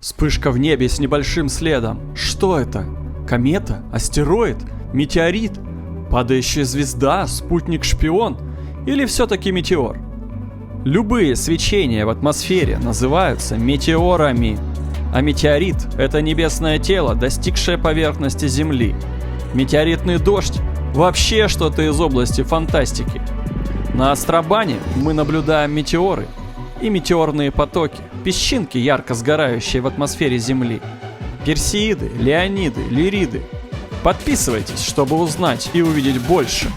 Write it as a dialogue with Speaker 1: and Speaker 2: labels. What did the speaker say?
Speaker 1: Вспышка в небе с небольшим следом. Что это? Комета? Астероид? Метеорит? Падающая звезда? Спутник-шпион? Или все-таки метеор? Любые свечения в атмосфере называются метеорами. А метеорит – это небесное тело, достигшее поверхности Земли. Метеоритный дождь – вообще что-то из области фантастики. На Астробане мы наблюдаем метеоры и метеорные потоки, песчинки, ярко сгорающие в атмосфере Земли. Персеиды, Леониды, Лириды. Подписывайтесь, чтобы узнать и увидеть больше.